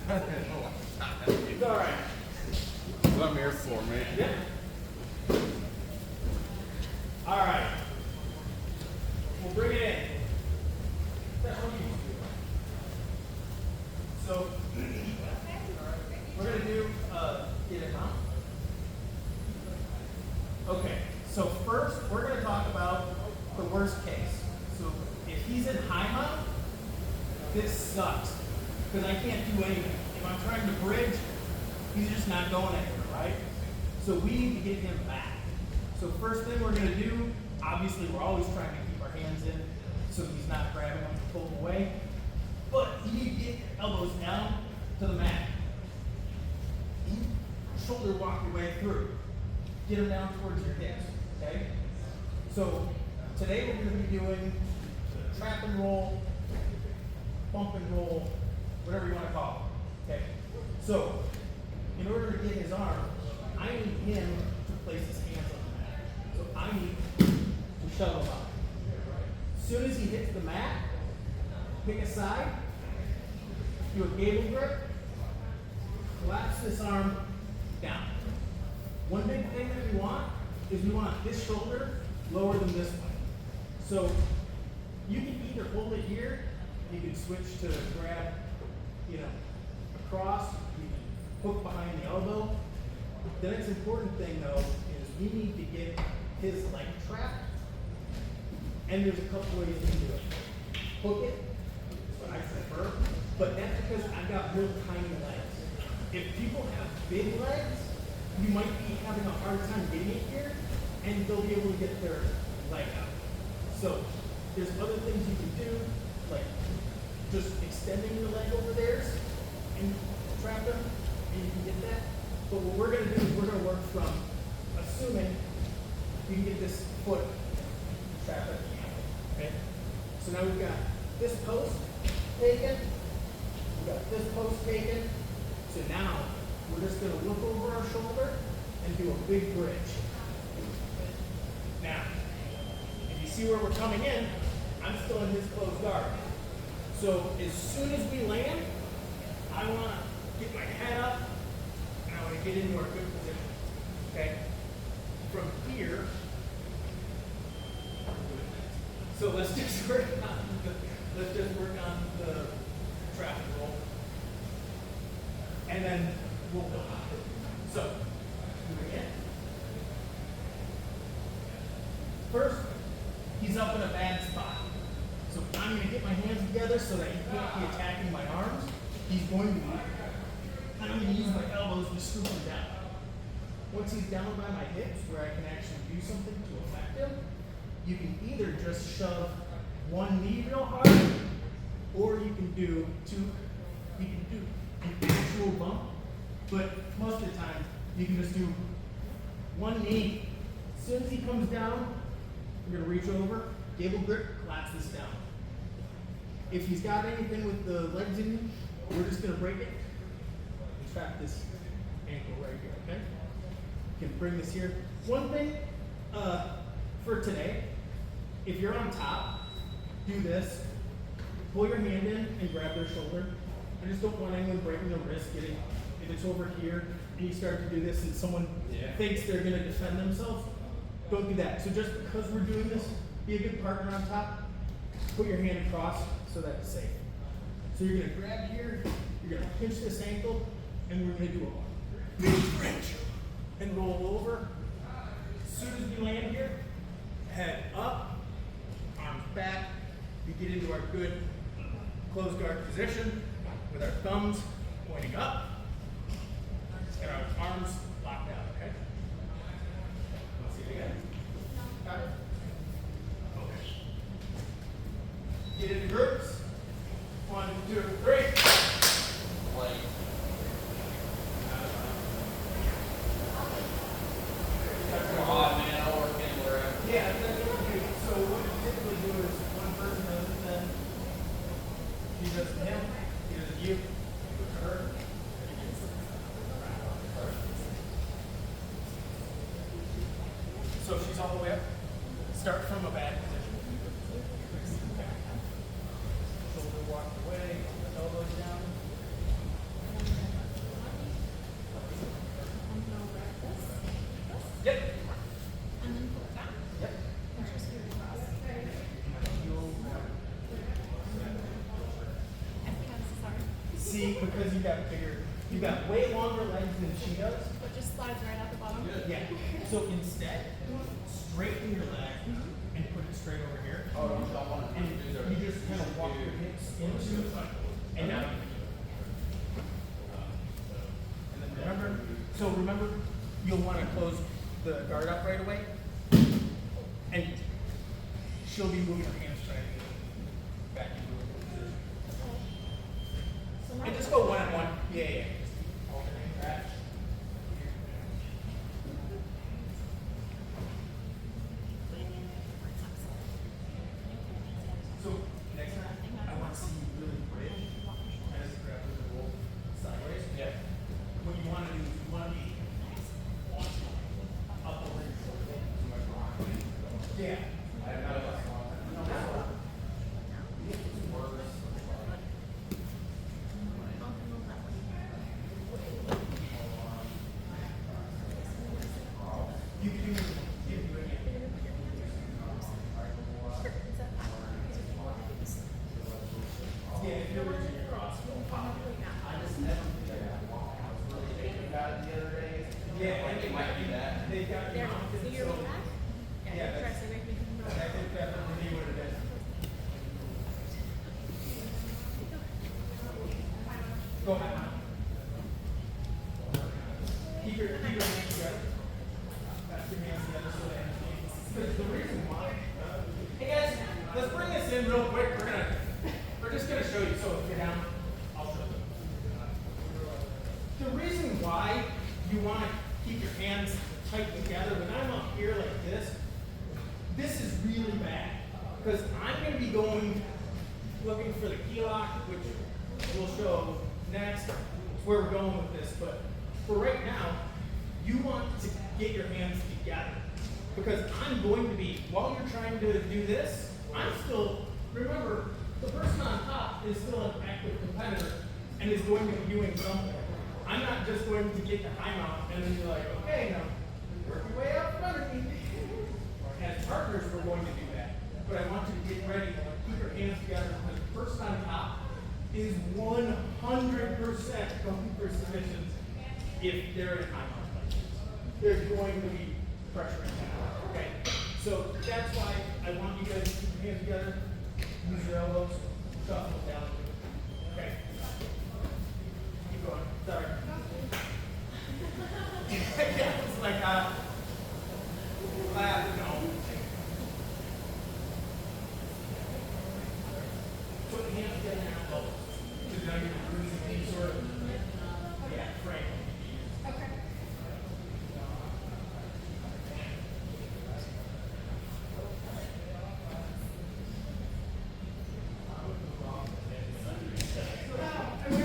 It's all right. That's what I'm here for, man. Yep. All right. We'll bring it in. So we're gonna do get it on. Okay. So first we're gonna talk about the worst case. So if he's in high mount, this sucks because I can't do anything. If I'm trying to bridge, he's just not going anywhere, right? So we need to get him back. So first thing we're gonna do, obviously we're always trying to keep our hands in so he's not grabbing them to pull them away. But you need to get your elbows down to the mat. Shoulder walk your way through. Get them down towards your hips, okay? So today we're gonna be doing trap and roll, bump and roll, whatever you wanna call it, okay? So in order to get his arm, I need him to place his hands on the mat. So I need to shove him up. As soon as he hits the mat, pick a side, do a gable grip, collapse this arm down. One big thing that we want is we want this shoulder lower than this one. So you can either hold it here, you can switch to grab, across, you can hook behind the elbow. The next important thing though is we need to get his leg trapped, and there's a couple ways to do it. Hook it, that's what I prefer, but that's because I've got real tiny legs. If people have big legs, you might be having a hard time getting it here, and they'll be able to get their leg out. So there's other things you can do, like just extending your leg over theirs and trap them, and you can get that. But what we're gonna do is we're gonna work from assuming you can get this foot trapped at the ankle. Okay? So now we've got this post taken, we've got this post taken. So now we're just gonna look over our shoulder and do a big bridge. Now, if you see where we're coming in, I'm still in his closed guard. So as soon as we land, I wanna get my head up and I wanna get into our good position. Okay? From here, so let's just work on the trap and roll. And then we'll go. So, do it again. First, he's up in a bad spot. So I'm going to get my hands together so that he can't be attacking my arms. He's going to be. And I'm going to use my elbows to scoop him down. Once he's down by my hips, where I can actually do something to affect him, you can either just shove one knee real hard, or you can do an actual bump. But most of the time, you can just do one knee. As soon as he comes down, we're gonna reach over, gable grip, collapse this down. If he's got anything with the legs in him, we're just gonna break it and trap this ankle right here, okay? You can bring this here. One thing for today, if you're on top, do this. Pull your hand in and grab their shoulder. I just don't want anyone breaking their wrist, if it's over here and you start to do this and someone thinks they're gonna defend themselves, don't do that. So just because we're doing this, be a good partner on top. Put your hand across so that it's safe. So you're gonna grab here, you're gonna pinch this ankle, and we're gonna do a big bridge and roll over. As soon as we land here, head up, arms back. We get into our good closed guard position with our thumbs pointing up and our arms locked out, okay? Let's see it again. Got it? Okay. Get into groups. 1, 2, 3. Play. Yeah, that's what we do. So what we typically do is one person does it, then he does it to him, he does it to you, you do it to her. So she's all the way up. Start from a bad position. Shoulder walked away, elbows down. Yep. And then pull it back. Yep. And just scoot across. Sorry. See, because you got way longer legs than she does. But just slides right at the bottom. Yeah. So instead, straighten your leg and put it straight over here. And you just kind of walk your hips into it, and now. And then remember, you'll want to close the guard up right away, and she'll be moving her hands trying to get back into it. So now And just go one at one. Yeah. Alternate that. So next time, I want to see you really bridge, kind of grab the roll sideways. Yeah. What you want to do is you want to be up over your shoulder. Yeah. keep your hands together. Got your hands together so that because the reason why. Hey guys, let's bring this in real quick. We're just gonna show you. So if you're down, I'll show you. The reason why you want to keep your hands tight together when I'm up here like this is really bad because I'm going to be looking for the Keylock, which we'll show next. It's where we're going with this, but for right now, you want to get your hands together because I'm going to be, while you're trying to do this, I'm still, remember, the person on top is still an active competitor and is going to be doing something. I'm not just going to get the high mount and then be like, okay, now work your way up from underneath. As partners, we're going to do that. But I want you to get ready, keep your hands together because the person on top is 100% going for submissions if they're in high mount. There's going to be pressure in that. Okay? So that's why I want you guys to keep your hands together, use your elbows, shuffle down. Okay? Keep going. Sorry. It's like no. Put the hands together in your elbows. Because now you're using any sort of frame. Okay. You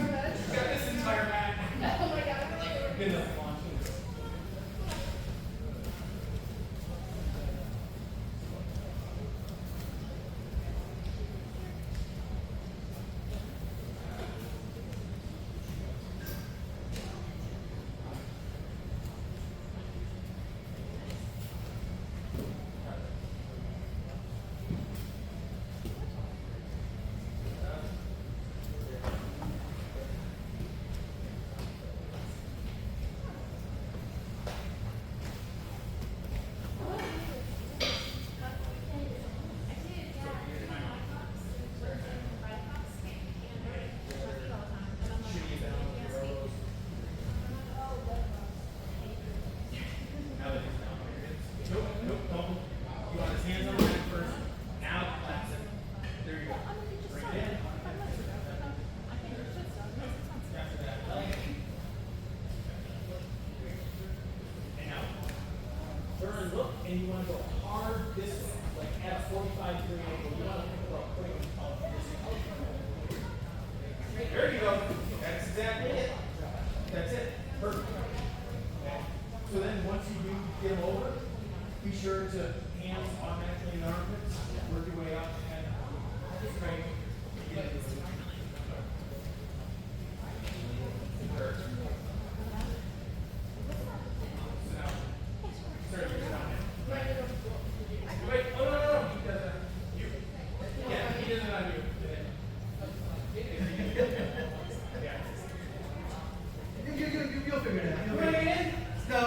got this entire mat. Oh my god. Good enough launching. And you want to go hard this way, like at a 45-degree angle. You want to think about putting this out. There you go. That's exactly it. That's it. Perfect. Okay. So then once you do get them over, be sure to hands automatically in the armpits. Work your way up and straight. Wait, oh no, he doesn't. You. Yeah, he doesn't on you. You'll figure it out. You ready in? No,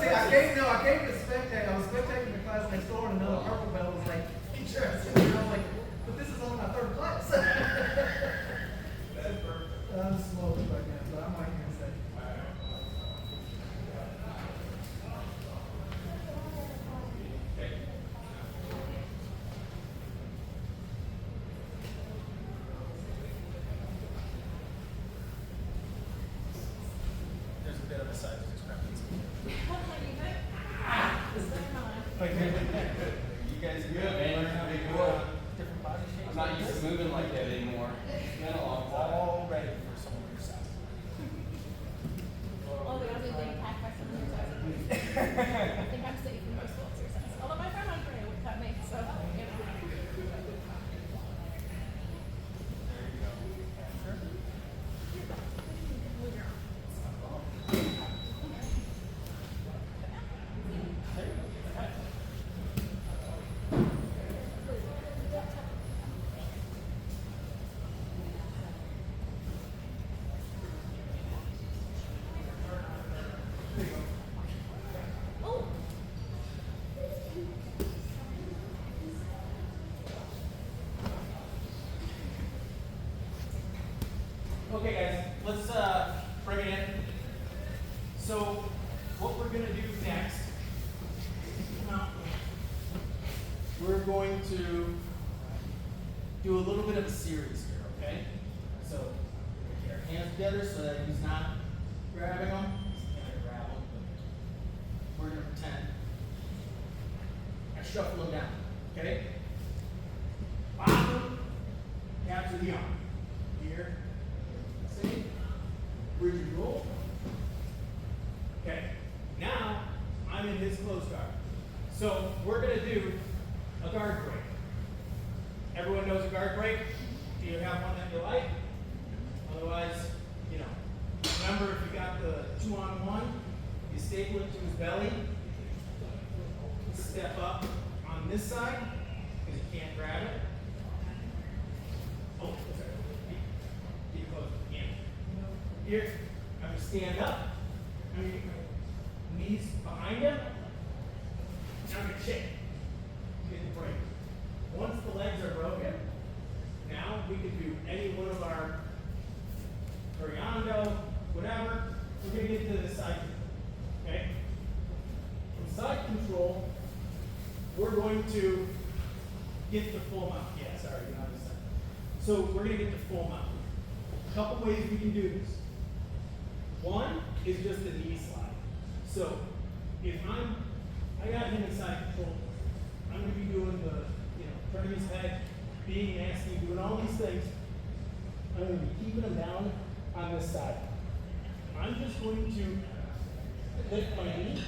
see, I came to spectate. I was spectating the class next door, and another purple belt was like, interesting. And I was like, but this is only my third class. That's perfect. I'm slow right now, but I'm right here to say. Okay. There's a bit of a size discrepancy. Like, you guys good? Man, Learning how to big do boy. different body shapes. I'm not used to moving like that anymore. It's been a long time. All ready for some of your size. Oh, we gotta do the attack by some of your toes. I think I'm safe in most exercises. Although my friend on Korea would cut me, so you know. Move your arms. Oh. Okay, guys, let's bring it in. So what we're gonna do next, we're going to do a little bit of a series here, okay? So, get our hands together so that he's not grabbing them. He's gonna grab them, but we're gonna pretend. I shuffle them down, okay? Pop them, capture the arm. Here, see? Rigid roll. Okay, now I'm in his close guard. So we're gonna do a guard break. Everyone knows a guard break? Do you have one that you like? Otherwise, you know. Remember, if you got the 2-on-1, you staple it to his belly. Step up on this side, because you can't grab it. Oh, sorry. Keep close. Yeah. Here, I'm going to stand up. I'm going to get my knees behind him. And I'm going to shake. Get the break. Once the legs are broken, now we can do any one of our Coriando, whatever. We're going to get to the side. Okay? From side control, we're going to get the full mount. Yeah, sorry, you're on this side. So we're going to get the full mount. A couple ways we can do this. One is just a knee slide. So if I got him in side control, I'm going to be doing the, turning his head, being nasty, doing all these things. I'm going to be keeping him down on this side. I'm just going to lift my knee,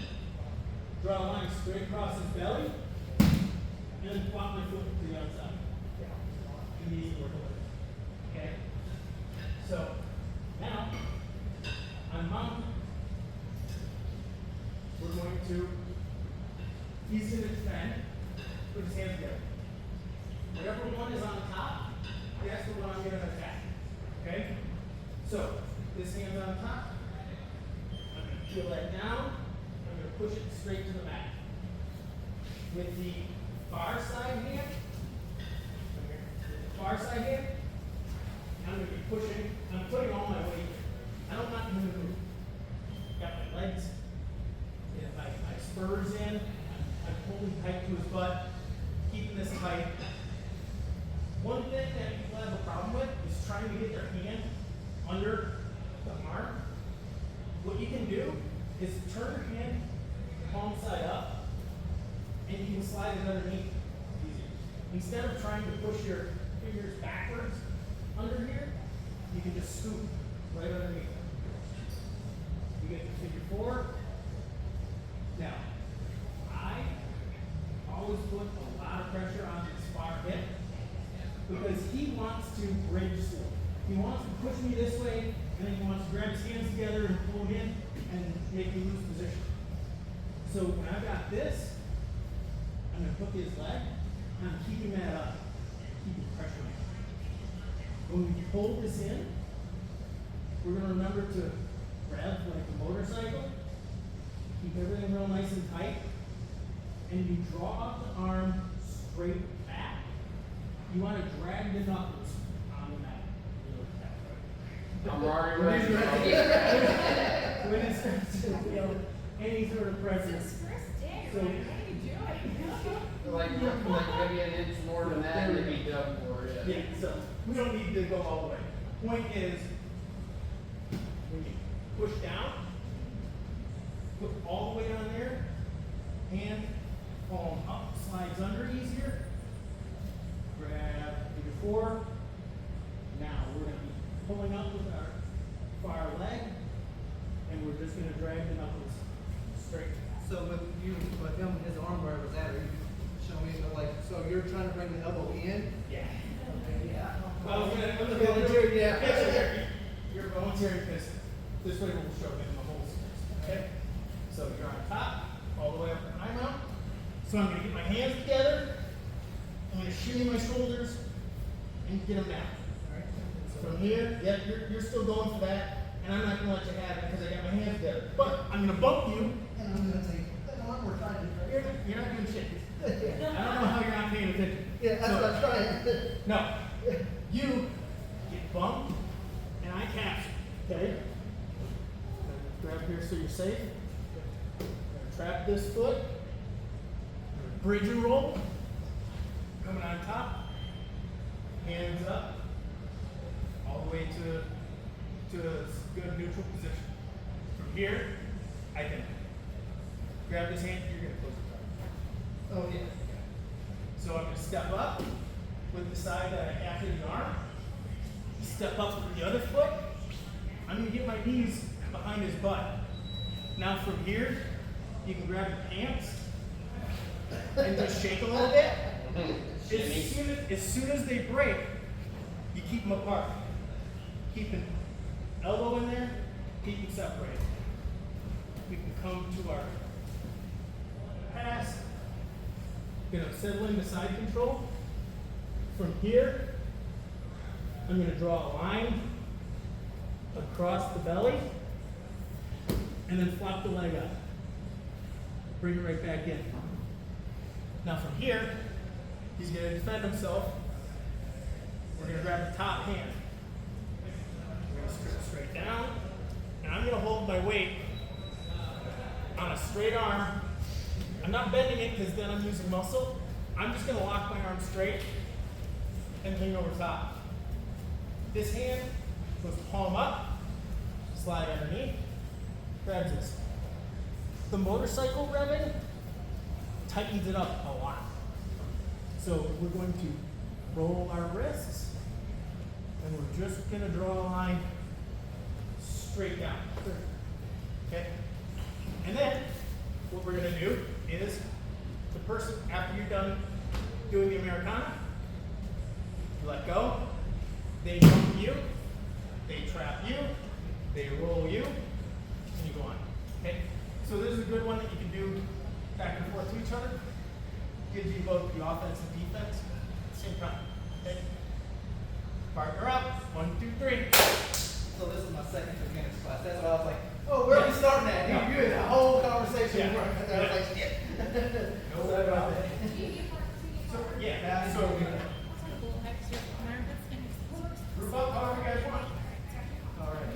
draw a line straight across his belly, and then flop my foot to the outside. And knees work away. Okay? So, now, on mount, we're going to, he's going to defend, put his hands together. Whatever one is on top, that's the one I'm going to attack. Okay? So, this hand's on top. I'm going to peel that down. I'm going to push it straight to the mat. With the far side hand, I'm going to be pushing, I'm putting all my weight. I don't want him to move. Got my legs, my spurs in, I'm holding tight to his butt, keeping this tight. One thing that people have a problem with is trying to get their hand under the arm. What you can do is turn your hand palm side up, and you can slide it underneath easier. Instead of trying to push your fingers backwards under here, you can just scoop right underneath. You get to figure 4. Now, I always put a lot of pressure on this far hip because he wants to bridge still. He wants to push me this way, and then he wants to grab his hands together and pull me in and make me lose position. So when I've got this, I'm going to hook his leg, and I'm keeping that up, keeping pressure on it. When we pull this in, we're going to remember to rev like a motorcycle, keep everything real nice and tight, and you draw up the arm straight back. You want to drag the knuckles on the mat. I'm already ready. When it starts to feel any sort of pressure. It's his first day, So- right? What are you doing? Like maybe an inch more than that, maybe double more. Yeah. Yeah, so we don't need to go all the way. Point is, when you push down, put all the weight on there, hand, palm up, slides under easier. Grab figure 4. Now we're going to be pulling up with our far leg, and we're just going to drag the knuckles straight. So with him, his arm where it was at, are you showing me, so you're trying to bring the elbow in? Yeah. Okay, yeah. I was gonna Volunteer, yeah. You're volunteering because this way we'll show him the whole series. Okay? So you're on top, all the way up to eye mount. So I'm gonna get my hands together, I'm gonna shimmy my shoulders, and get them down. Alright? From here, yep, you're still going for that, and I'm not gonna let you have it because I got my hands together. But I'm gonna bump you, and I'm gonna take one more time. You're not doing shit. I don't know how you're not paying attention. Yeah, that's what I'm trying. No. You get bumped, and I capture. Okay? Grab here so you're safe. trap this foot, bridge and roll, coming on top, hands up, all the way to a good neutral position. From here, I can grab this hand, you're gonna close the Oh, yeah. So I'm gonna step up with the side that I have to the arm, step up with the other foot, I'm gonna get my knees behind his butt. Now from here, you can grab your pants and just shake a little bit. As soon as they break, you keep them apart. Keep an elbow in there, keep them separated. We can come to our pass. Gonna settle into side control. From here, I'm gonna draw a line across the belly and then flop the leg up. Bring it right back in. Now from here, he's gonna defend himself. We're gonna grab the top hand. We're gonna straight down, and I'm gonna hold my weight on a straight arm. I'm not bending it because then I'm using muscle. I'm just gonna lock my arm straight and lean over top. This hand goes palm up, slide underneath, grabs this. The motorcycle revving tightens it up a lot. So we're going to roll our wrists, and we're just gonna draw a line straight down. Okay? And then what we're gonna do is the person, after you're done doing the Americana, you let go, they bump you, they trap you, they roll you, and you go on. Okay? So this is a good one that you can do back and forth to each other. Gives you both the offense and defense at the same time. Okay? Partner up. 1, 2, 3. So this is my second beginner's class. That's why I was like, oh, where are we starting at? You had a whole conversation. Yeah. I was like, shit. No worry about that. So, yeah, so group up however you guys want. All right.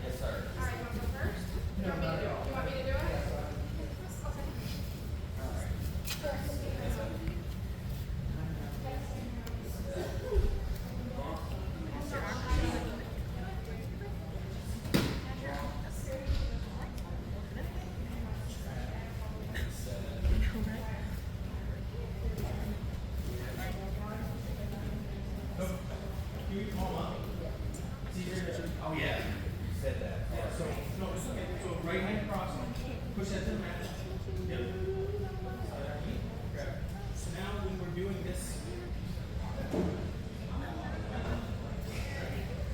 Yes, sir. No, not at all. You want me to do it? Nope. You can palm up. It's easier to. Oh, yeah. You said that. Yeah, so, no, it's okay. So right hand cross, push that to the mat. Yep. Grab. So now when we're doing this.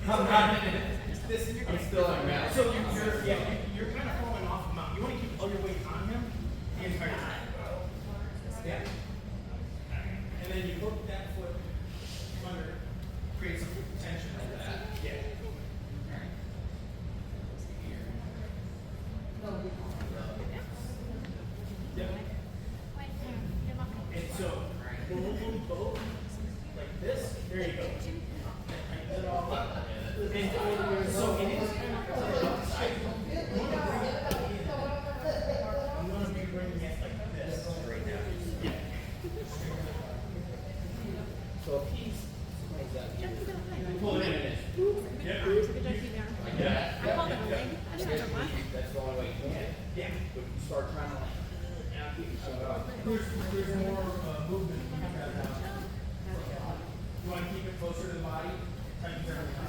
I'm still on mount. So you're kind of falling off the mount. You want to keep all your weight on him the entire time. Yeah. And then you hook that foot under, create some tension like that. Yeah. Yep. And so roll them both like this. There you go. Tighten it all up. And so it is kind of outside. You want to bring it in. You want to be bringing it like this right now. Yeah. So if he's pull it in. Yeah. Yeah. I called it a leg. I didn't know why. That's the only way you can. Yeah. But you start trying to like, There's more movement. You want to keep it closer to the body. Tighten everything up.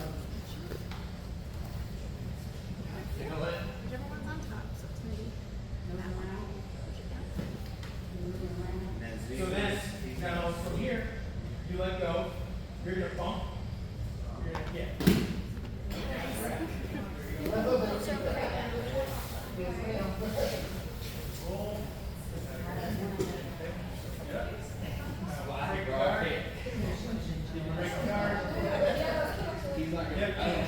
Feel it. Whichever one's on top, so it's maybe that one. Push it down. So then, now from here, you let go. You're gonna bump. You're gonna get. Roll. Break guard. Break guard. he's not gonna,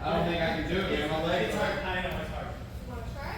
I don't think I can do it, man. My leg It's is hard. hurt. I know it's hard. Want to try?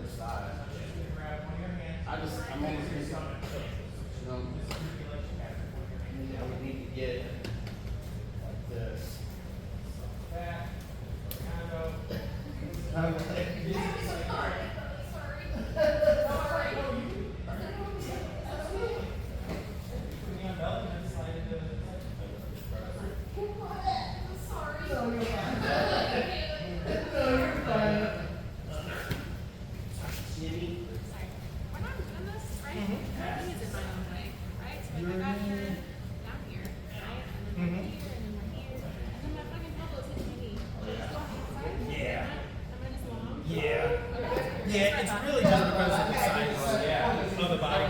other side. Grab one of your hands. I'm almost gonna come. You know, we need to get like this. Back. Kind of. When I'm doing this, right, everything is in my own way, right? So like I got here, down here, right? And then right here, and then right here. And then my fucking elbows hit my knee. Just go on the side. Yeah. And then it's long. Yeah. Okay. Yeah, it's really just because of the size of the body.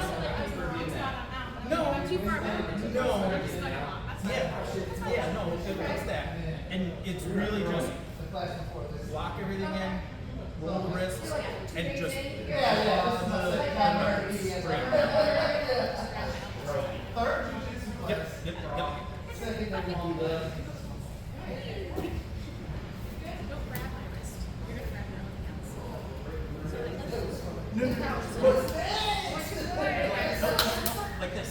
No. I'm too far back. No. I'm just like, that's fine. Yeah. Yeah, no, it's that. And it's really just lock everything in, roll the wrists, and just Yep. Don't grab my wrist. You're gonna grab your own hands. So like this. Like this.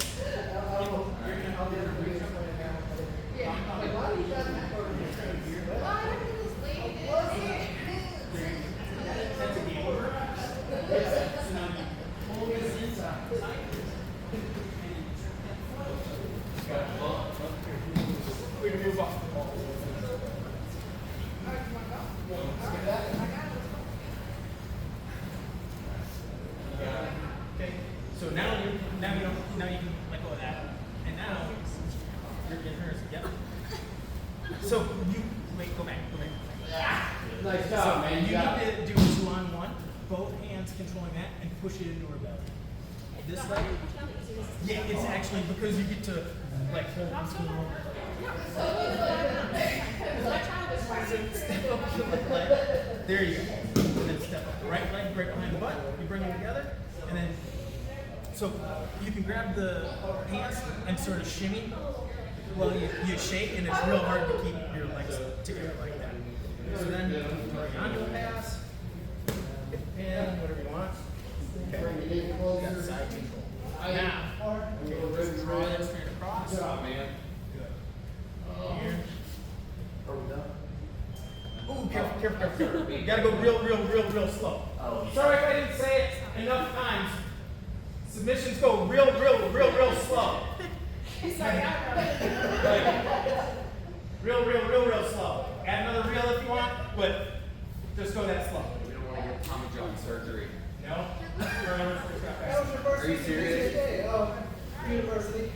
We can move off the ball. Okay. So now you can let go of that. And now you're getting hers. Yep. So you wait, go back. Nice So job, man. you You got it. need to do a 2-on-1, both hands controlling that, and push it into her belly. This leg. Yeah, it's actually because you get to like hold on to the rope. Step up your left leg. There you go. And then step up. Right leg right behind the butt. You bring them together, and then so you can grab the hands and sort of shimmy while you shake, and it's real hard to keep your legs together like that. So then horizontal pass, and whatever you want. Okay. You got side control. Now, just draw that straight across. Good job, man. Here. Are we done? Ooh, careful. You gotta go real slow. Oh. Sorry if I didn't say it enough times. Submissions go real slow. Real slow. Add another reel if you want, but just go that slow. We don't want to get Tommy John surgery. No? That was your first Are you week serious? today. Oh, university.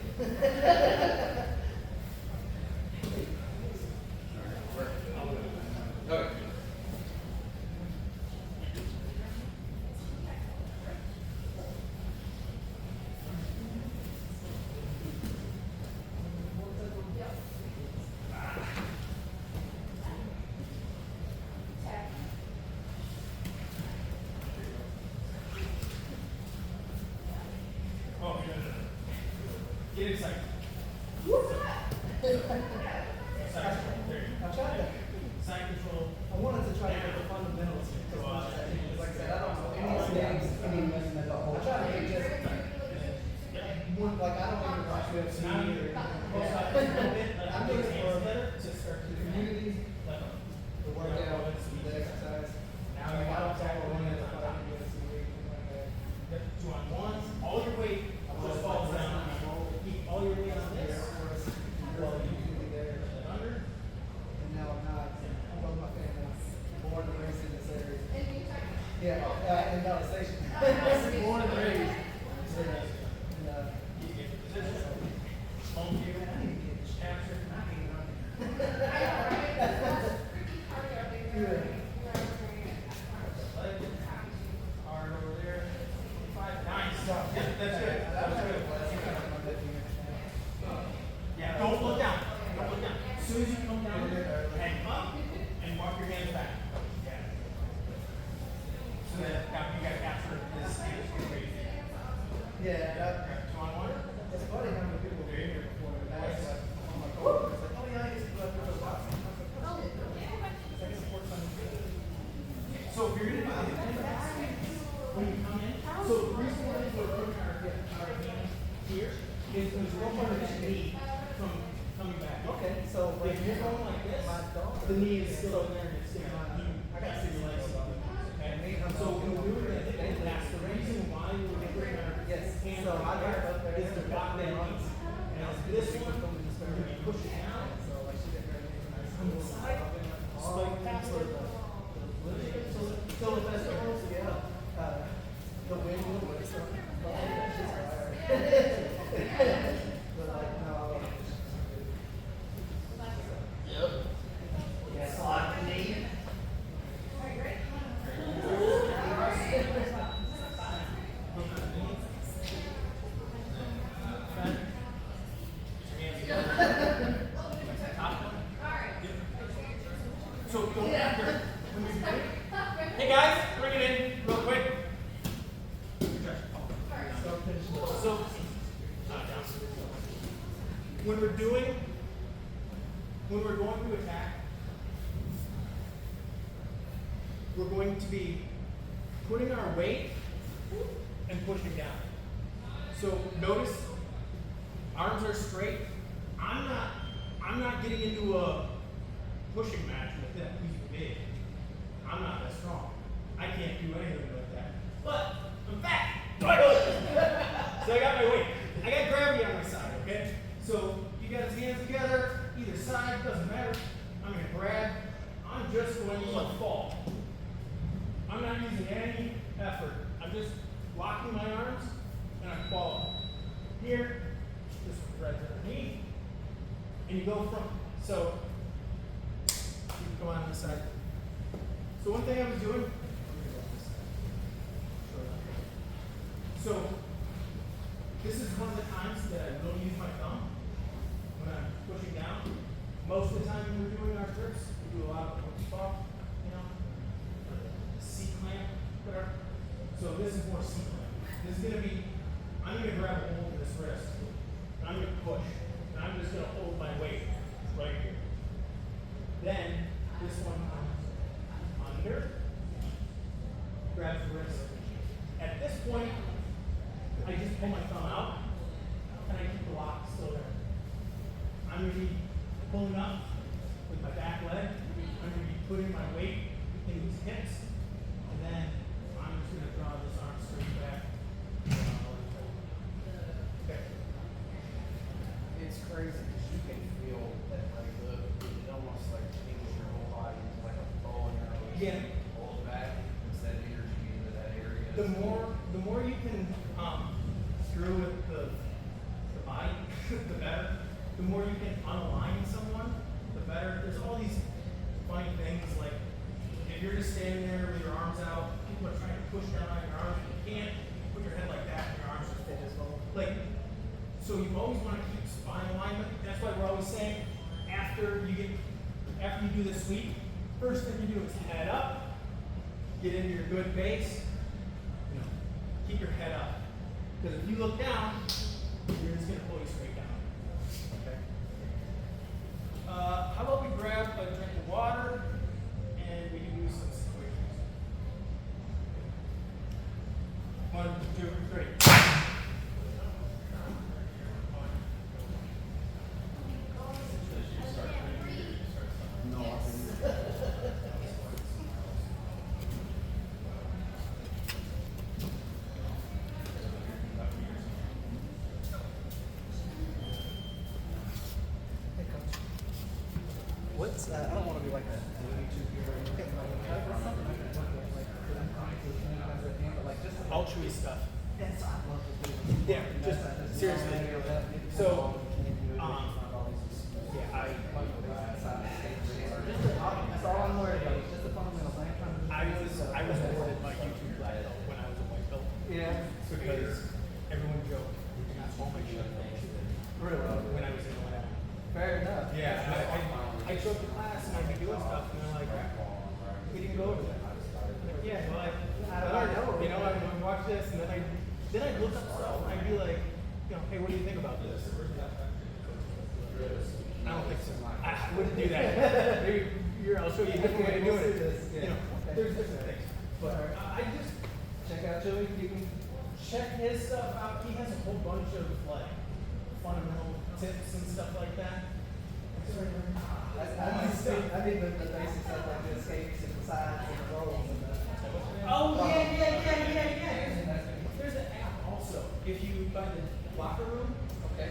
Okay. Oh, get excited. Side control. There you I go. tried to. Side control. I wanted to try to get the fundamentals. Because like I said, I don't know any things. I try to get just one, like I don't even watch UFC Now or you're I'm doing it for to start the to community, the workout, the exercise. Now Like, you I don't got tackle one one of the fighting UFC or anything like that. 2-on-1. All your weight just falls down. Keep all your weight on this. While you there. under. And now I'm not. I'm with my family. Born and raised in this area. Yeah, in Valley Station. Born and raised. And, You get the position. Home view. Capture. Hard over there. 5. Nice. Yeah, that's good. That was good. Yeah, don't look down. Don't look down. As soon as you come down, hang up and walk your hands back. Yeah. So that now you gotta capture this crazy. yeah, that, 2-on-1. it's funny how many people were here before. And I was like, I'm like, oh, it's like, oh yeah, I used to go through the box. I was like, oh, it's like a sport fund. So if you're gonna do the knee is still in there and it's sticking on you. I got 6 legs. Okay? So when we were going to hit that's the reason why we were getting our hands So I on got there up there is to block that knee. Now this one, we're going to push it down. So like she didn't really On the side, spike past it. So the best ones, yeah. The wind will win some. But like no. Yep. Yeah. Slot the knee. So go after. Hey guys, bring it in real quick. So when we're going to attack, we're going to be putting our weight and pushing down. So notice arms are straight. I'm not getting into a pushing match with that. He's big. I'm not that strong. I can't do anything like that. But I'm fat. So I got my weight. I got gravity on my side, okay? So you got his hands together, either side, doesn't matter. I'm gonna grab. I'm just going to fall. I'm not using any effort. I'm just locking my arms and I fall. Here, this right underneath, and you go from. So you can come on this side. So one thing I was doing. So this is one of the times that I really use my thumb when I'm pushing down. Most of the time when we're doing our grips, we do a lot of spot, C clamp, whatever. So this is more C clamp. This is gonna be, I'm gonna grab a hold of this wrist, and I'm gonna push, and I'm just gonna hold my weight right here. Then this one comes under, grab the wrist. At this point, I just pull my thumb out, and I keep the lock still there. I'm going to be pulling up with my back leg. I'm going to be putting my weight in these hips, and then I'm just going to draw this arm straight back. Okay. It's crazy because you can feel that like it almost like changes your whole body into like a ball in your nose. Yeah. Hold back, it's that energy into that area. The more you can screw with the body, the better. The more you can unalign someone, the better. There's all these funny things like if you're just standing there with your arms out, people are trying to push down on your arms. You can't put your head like that and your arms just fit as well. Like, so you always want to keep spine alignment. That's why we're always saying after you do the sweep, first thing you do is head up, get into your good base. Keep your head up. Because if you look down, you're just going to pull you straight down. Okay. How about we grab a drink of water and we can do some situations. 1, 2, 3. What's I don't want to be like a YouTube hero or anything, but what's something I can look at, like just Ultra stuff. that's I'd love to do. Yeah, just seriously. So, yeah, that's all I'm worried about. It's just the fundamentals. I was awarded my YouTube black belt when I was a white belt. Yeah. Because everyone joked, oh my god, Really? when I was in the lab. Fair enough. Yeah, I showed up to class and I'd be doing stuff and they're like, we didn't go over that. Like, yeah, well, I learned it. You know, I would watch this and then I'd look up stuff and I'd be like, hey, what do you think about this? I don't think so. I wouldn't do that. Maybe I'll show you a different way of doing it. There's different things. But I just Check out Joey. You can check his stuff out. He has a whole bunch of like fundamental tips and stuff like that. I need the basic stuff like the escapes and the sides and the rolls and the. Oh, yeah. There's an app also. If you buy the locker room, Okay.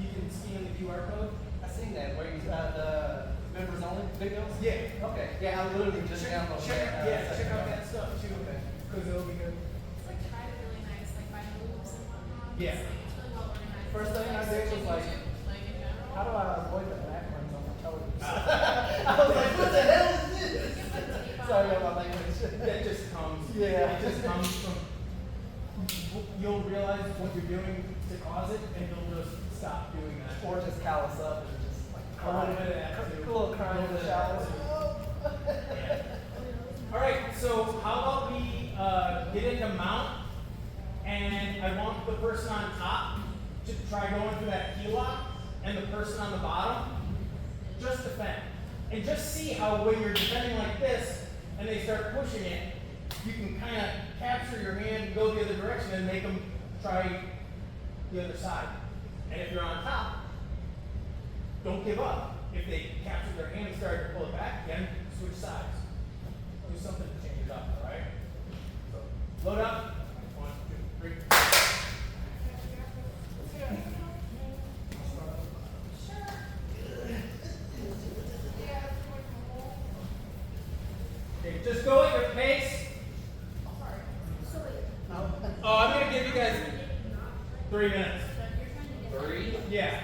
you can scan the QR code. I seen that where you, the members only videos? Yeah. Okay, yeah, I literally just downloaded that. Check out that stuff too. Okay. Because it'll be good. It's like tried really nice, like by moves and whatnot. Yeah. It's really well organized. First thing I did was like, Like in general. how do I avoid the backgrounds on my television? I was like, what the hell is this? Sorry about my language. That just comes. Yeah. It just comes from. You'll realize what you're doing to cause it, and you'll just stop doing that. Or just callous up and just like A little bit of that too. a little crying in the shower. All right, so how about we get into mount, and I want the person on top to try going for that keylock, and the person on the bottom just defend, and just see how when you're defending like this, and they start pushing it, you can kind of capture your hand, go the other direction, and make them try the other side. And if you're on top, don't give up. If they capture their hand and start to pull it back again, switch sides. Do something to change it up, all right? So, load up. 1, 2, 3. Okay, just go at your pace. Oh, I'm gonna give you guys 3 minutes. 3? Yeah.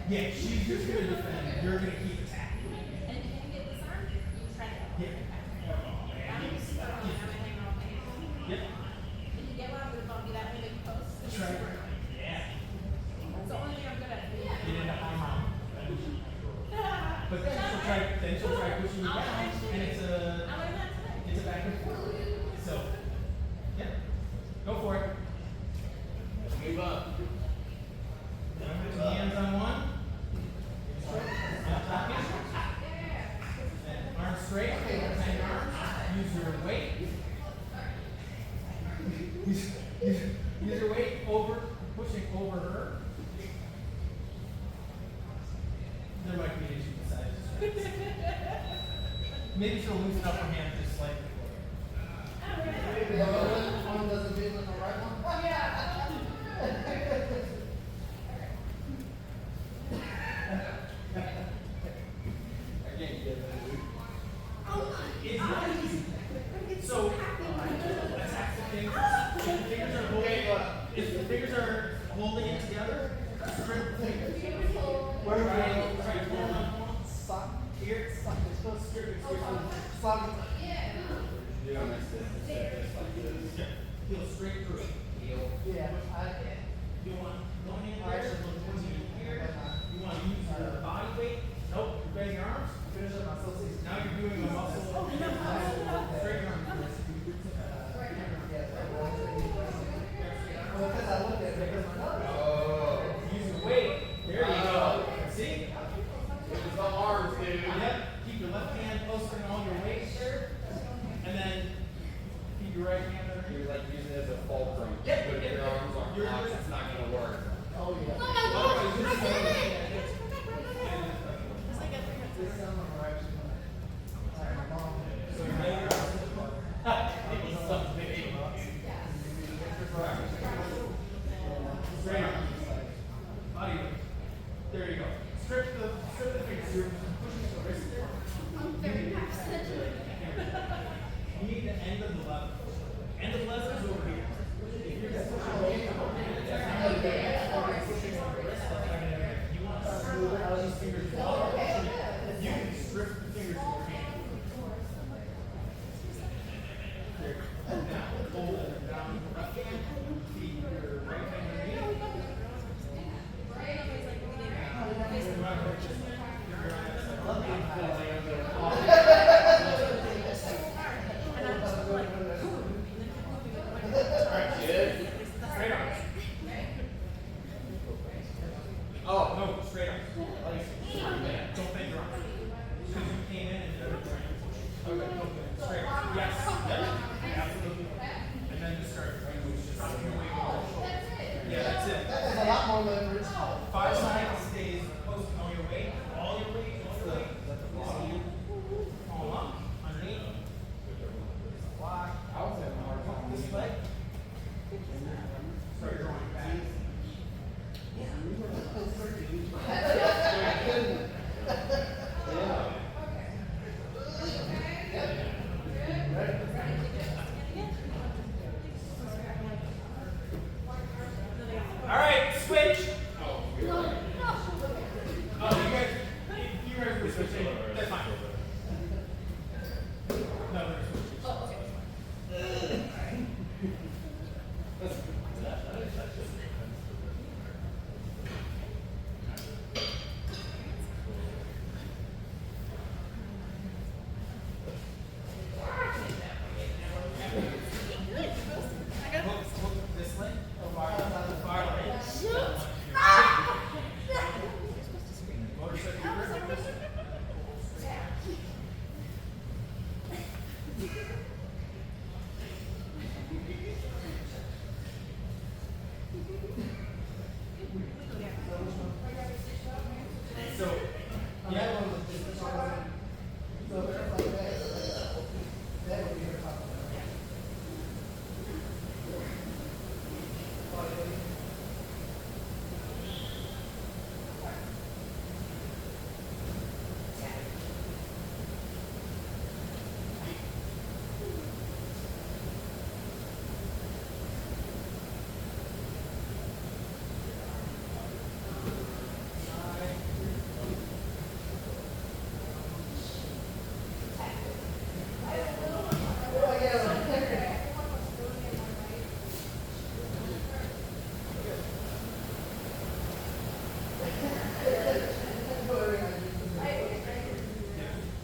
Yeah, she's just gonna defend. You're gonna keep attacking. Yeah. Yep. That's right. Yeah. Get into high mount. But then she'll try pushing you down, and it's a back and forth. So, yeah, go for it. Move up. Put your hands on one. And tuck it. And arms straight. Hang arms. Use your weight. Use your weight pushing over her. There might be an issue with size. Maybe she'll loosen up her hand just slightly. Maybe the left one doesn't fit with the right one? I can't get that. It's not easy. So, attack the fingers. If the fingers are holding it together, strip the fingers. Where are Try to pull on one. Sock. Here. Sock. It's supposed to strip it. Sock. You're doing this like this. Heel straight through. Heel. Yeah, You want one hand I there, actually look one hand here. at You want to use your body weight. Nope, you're bending your arms. finish up my sausage. Now you're doing a muscle. Straight arm. Well, because I looked at it, because my Oh. Use your weight. There you go. See? It's the arms, dude. Yep. Keep your left hand posting all your weight there. And then keep your right hand under You're here. like using it as a fulcrum. Yep. But if your arms aren't You're locked, just- it's not going to work. Oh, yeah. Otherwise, you're just going This sounds like we're actually gonna. My mom. So you're laying your arms. It's something. Straight arm. Body weight. There you go. Strip the fingers. You're pushing the wrist there. You need the end of the lever. End of the lever is over here. If you're just pushing weight over here, that's not really good. Pushing the wrist, you want to smooth out these fingers. While you're pushing it, you can strip the fingers from your hand. There. Now, hold it down with your left hand. Keep your right hand underneath. No leverage. Far side stays posting all your weight. All your weight. Palm up, underneath. Block. I was having a hard time. This leg. Start your going back. All right, switch. Oh, you guys were switching. That's fine. No, they're switching. Hook this leg. Far leg. Motorcycle grip. So, On that one was just, so if it's like that would be her top.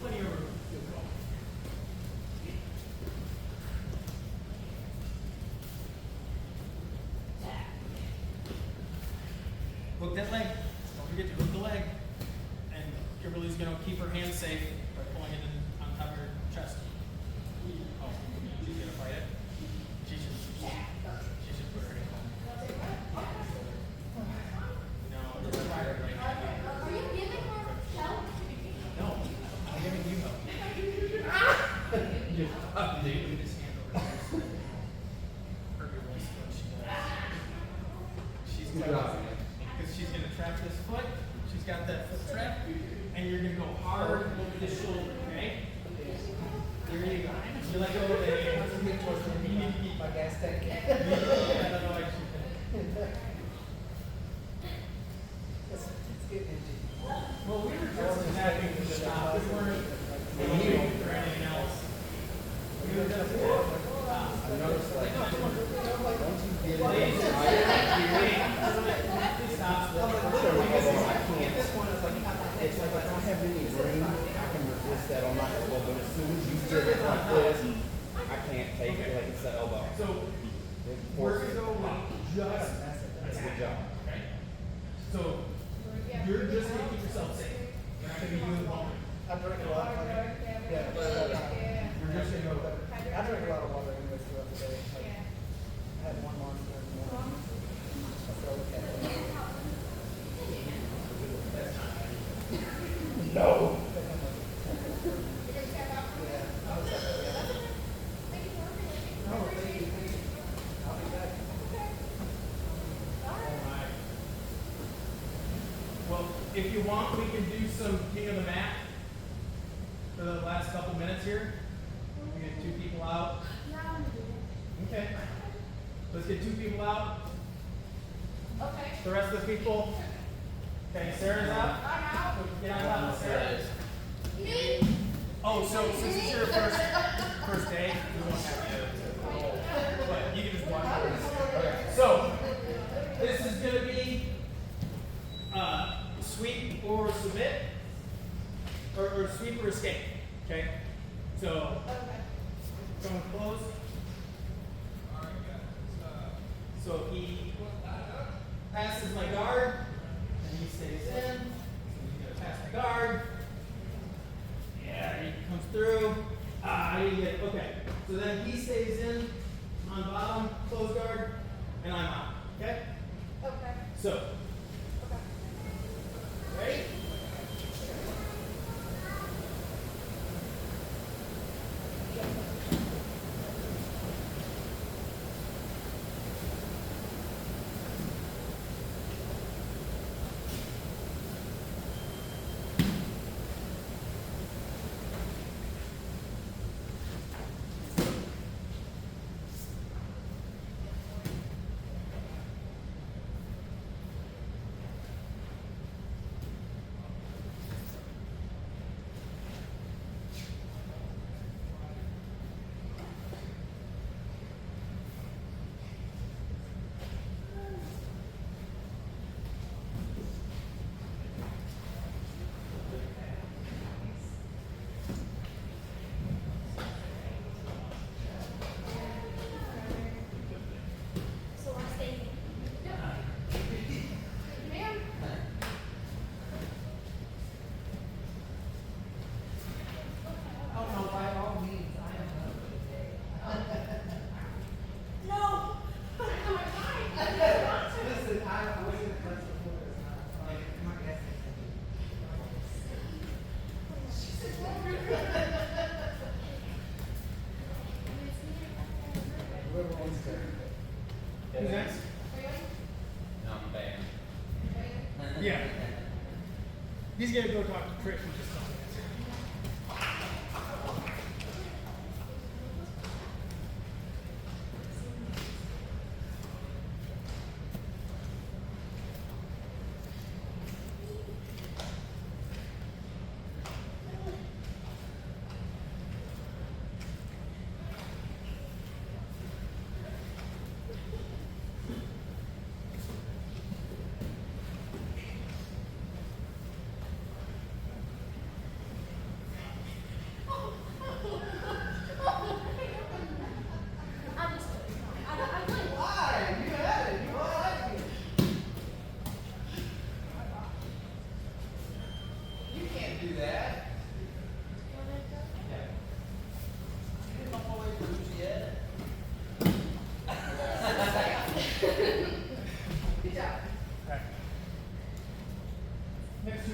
plenty of room. Hook that leg. Don't forget to hook the leg. And Kimberly's going to keep her hand safe by pulling it in on top of her chest. Oh, she's going to fight it? She should put her hand on. No, just try her right now. Are you giving her help? No, I'm giving you help. Dude, this hand over here. Hurt your waist when she does. She's Good got job, man. because she's gonna trap this foot. She's got that foot trap, and you're gonna go hard over the shoulder. Okay? Here you go. You let go of the hand. You need to keep My gas tank. I don't know why she can. It's getting itchy. Well, we were just having to stop. We weren't waiting for anything else. We were just. I noticed like once you get it, Please, I stop. at this point it's like I don't have any room, I can resist that on my elbow, but as soon as you get it like this, I can't take it like it's the elbow. So, It we're forces gonna it. go just. That's a good job. Okay. So, you're just gonna keep yourself safe. You're not gonna be doing wrong. I drink a lot. Yeah. You're just gonna go. I drink a lot of water anyways throughout the day. Like, I had one monster in the morning. I feel okay. No. Well, if you want, we can do some king of the mat for the last couple minutes here. We get 2 people out. Okay. Let's get 2 people out. Okay. The rest of the people. Okay, Sarah's out. I'm out. So get on top of Sarah. Me? Oh, so since it's your first day, we won't have you to roll. But you can just watch it. Okay. So this is gonna be sweep or submit, or sweep or escape. Okay. So come close. So he passes my guard, and he stays in. So he's gonna pass my guard. Yeah, he comes through. I didn't get it. Okay. So then he stays in on bottom, close guard, and I'm out. Okay? Okay. So Who's next? No, I'm banned. Yeah. He's gonna go talk to Trish in just a minute. Next two.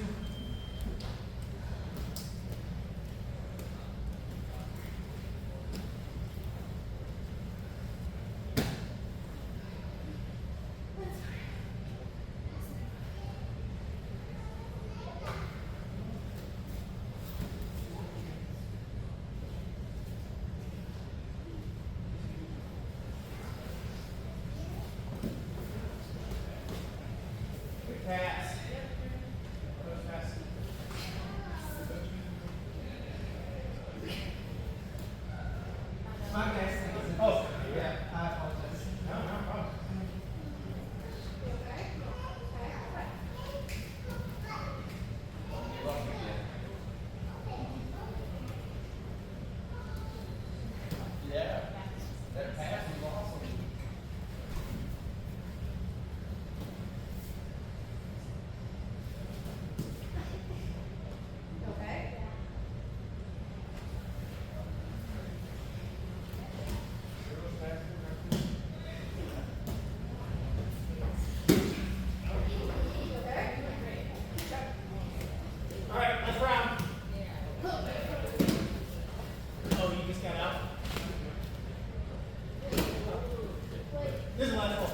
Quick pass. Close pass. My bad. Oh, Yeah, I apologize. no, no problem. Yeah. That pass was awesome. All right, last round. Oh, you just got out? This is the last one.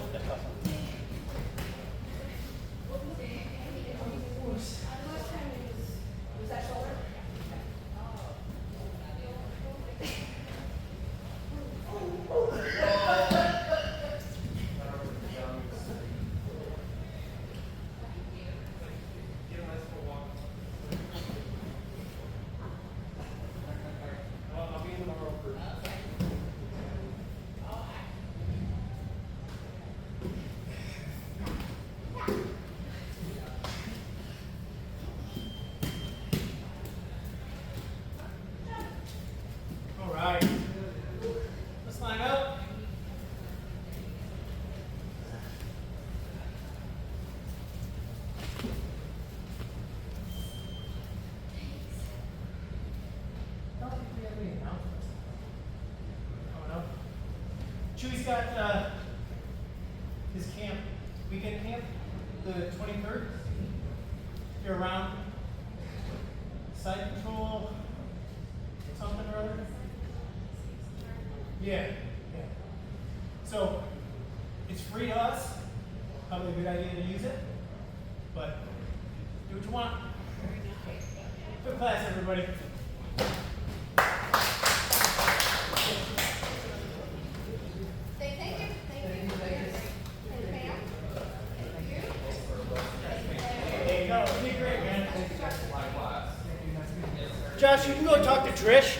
All right. Let's line up. Don't think we have any announcements. Oh no. Chewy's got his camp, weekend camp, the 23rd. If you're around, site control, something or other. Yeah, yeah. So it's free to us. Probably a good idea to use it, but do what you want. Good class, everybody. Thank you. There you go. You did great, man. Likewise. Josh, you can go talk to Trish.